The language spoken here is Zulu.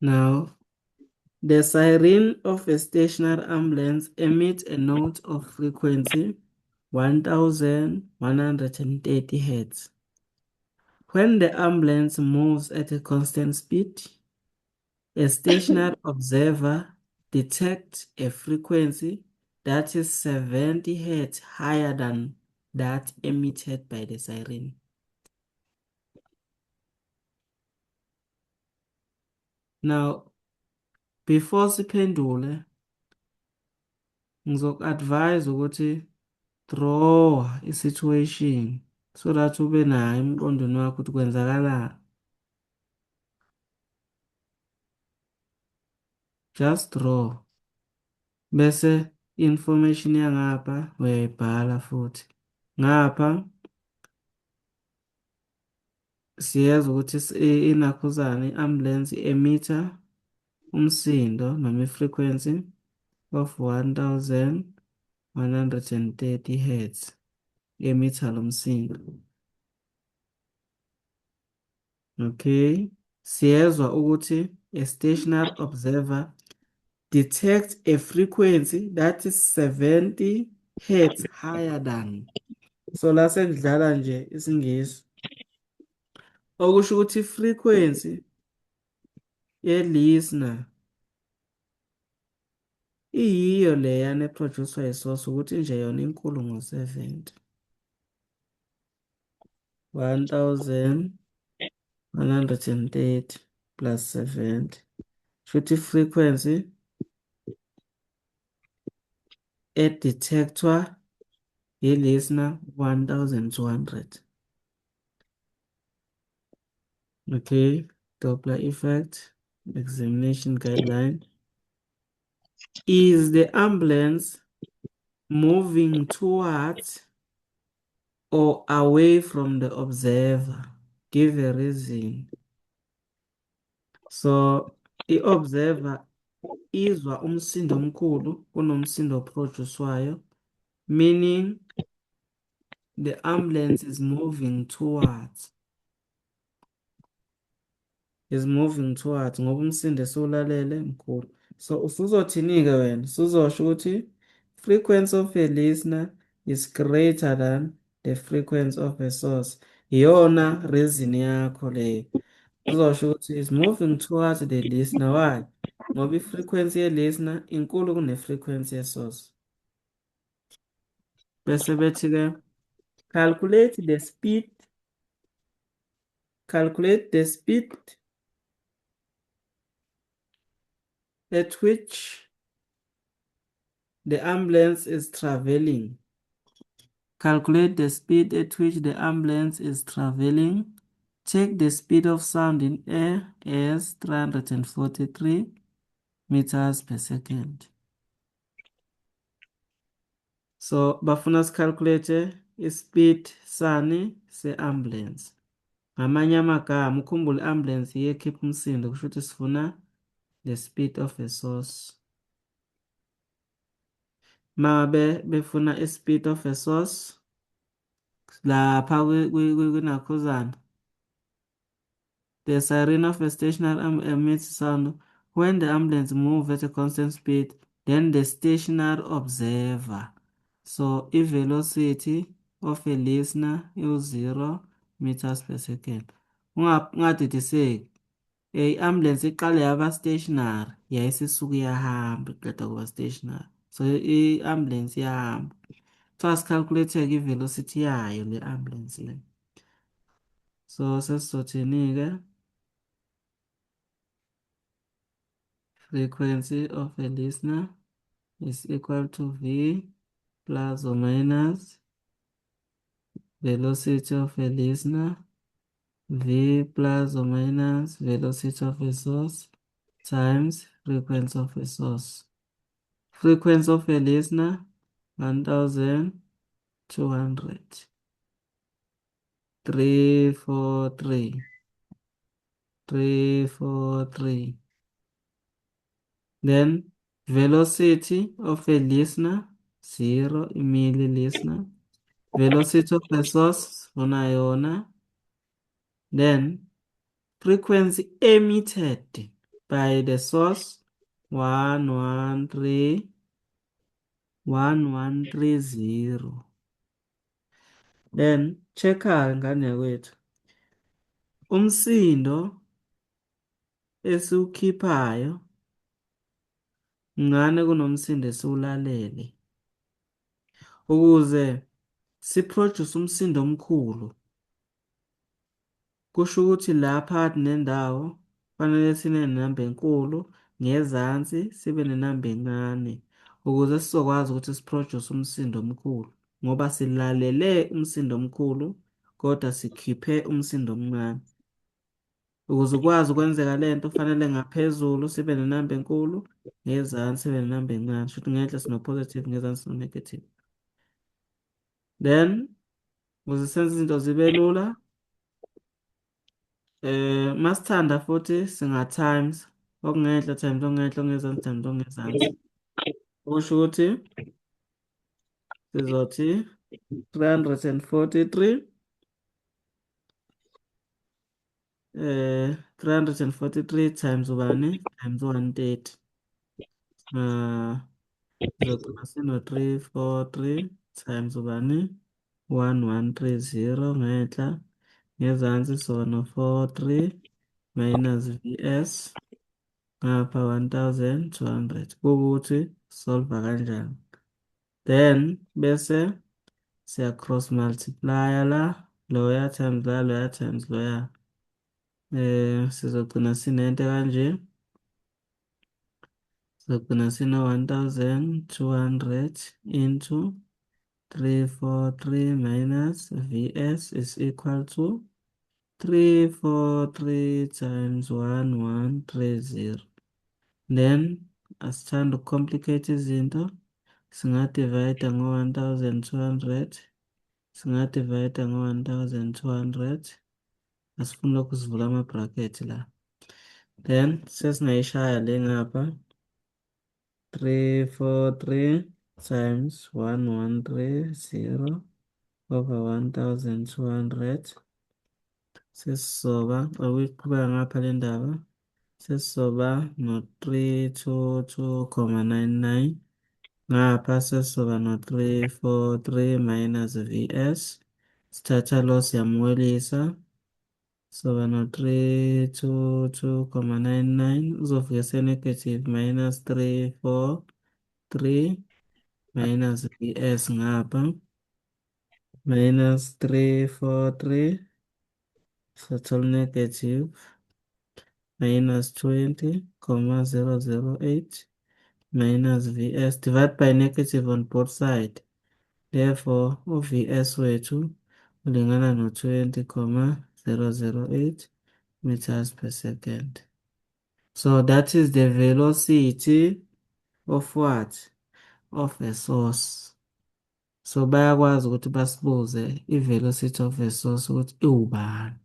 Now, the siren of a stationary ambulance emits a note of frequency 1130 Hz. When the ambulance moves at a constant speed, a stationary observer detects a frequency that is 70 Hz higher than that emitted by the siren. Now, before siphendule, ngizoku-advise ukuthi draw i-situation so that ube nayo emqondweni wakho ukuthi kwenzakalani. Just draw. Bese information yangapha uyayibhala futhi. Ngapha siyazi ukuthi inakhuzana i-ambulance emitter umsindo noma i-frequency of 1130 Hz emitha lo msindo. Okay, siyezwa ukuthi a stationary observer detects a frequency that is 70 Hz higher than. So la sengidlala nje isingisi. Okusho ukuthi i-frequency ye-listener iyiyo leyana eproduced isource ukuthi nje yona inkulu ngo-70. 1130 plus 70. Futhi frequency edetectwa yi-listener 1200. Okay, Doppler effect, examination guideline. Is the ambulance moving towards or away from the observer? Give a reason. So, i-observer izwa umsindo omkhulu kunomsindo oproducwayo, meaning the ambulance is moving towards. Ngoba umsindo esiwulalele mkhulu. So usuzothini-ke wena? Usuzosho ukuthi frequency of a listener is greater than the frequency of a source. Iyona reason yakho leyo. Uzosho ukuthi is moving towards the listener. Why? Ngoba i-frequency ye-listener inkulu kune-frequency ye-source. Bese bethi-ke calculate the speed at which the ambulance is traveling. Calculate the speed at which the ambulance is traveling. Take the speed of sound in air as 343 meters per second. So, bafuna calculate speed sani se-ambulance. Ngamanye amagama, ukhumbule i-ambulance iyekhipha umsindo, kusho ukuthi sifuna the speed of a source. Mabe befuna i-speed of a source, lapha kunakhuzana. The siren of a stationary emits sound when the ambulance moves at a constant speed, then the stationary observer. So, i-velocity of a listener is 0 meters per second. Ungadidiseki. I-ambulance iqale yaba stationary, yayisisuke iyahamba iqeda kuba stationary. So, i-ambulance iyahamba. So, asicalculate-ke i-velocity yayo le-ambulance le. So, sesizothini-ke? Frequency of a listener is equal to V plus or minus velocity of a listener, V plus or minus velocity of a source times frequency of a source. Frequency of a listener, 1200. 343. 343. Then velocity of a listener, 0 milli listener. Velocity of a source, yona. Then frequency emitted, by the source 113,1130. Then check-ke ngane yakwethu. Umsindo esiwukhiphayo mncane kunomsindo esiwulalele. Ukuze siproduce umsindo omkhulu, kusho ukuthi la phakathi nendawo kufanele sibe nenamba enkulu, ngezansi sibe nenamba encane ukuze sizokwazi ukuthi siproduce umsindo omkhulu ngoba silalele umsindo omkhulu kodwa sikhiphe umsindo omncane. Ukuze ukwazi ukwenzeka lento kufanele ngaphezulu sibe nenamba enkulu, ngezansi sibe nenamba encane. Shuthi ngenhla sino-positive, ngezansi sino-negative. Then ukuze senze izinto zibe lula, masithanda futhi singa-times okungenhla times okungenhla, okungezansi times okungezansi. Okusho ukuthi sizothi 343 343 times ubani times 130. Sizogcina sino-343 times ubani 1130 ngenhla, ngezansi sona 43 minus VS ngapha 1200. Kuwukuthi solve kanjani? Then bese siya cross multiply la, loya times la, loya times loya. Sizogcina sinento kanje. Sizogcina sino-1200 into 343 minus VS is equal to 343 times 1130. Then asithanda ukucomplicate izinto, singadivide ngo-1200, singadivide ngo-1200. Asifuni lokhu sivula ama-bracket la. Then sesingayishaya le ngapha 343 times 1130 over 1200. Sesizoba ukuyiqhubeka ngapha le ndaba, sesizoba no-322,99. Ngapha sesizoba no-343 minus VS. Sithatha lo siyamwelisa, soba no-322,99 uzofika se-negative minus 343 minus VS ngapha minus 343 sathola negative minus 20,008 minus VS divide by negative on both sides. Therefore, u-VS wethu ulingana no-20,008 meters per second. So that is the velocity of what? Of a source. So bayakwazi ukuthi basibuze i-velocity of a source ukuthi iwubani.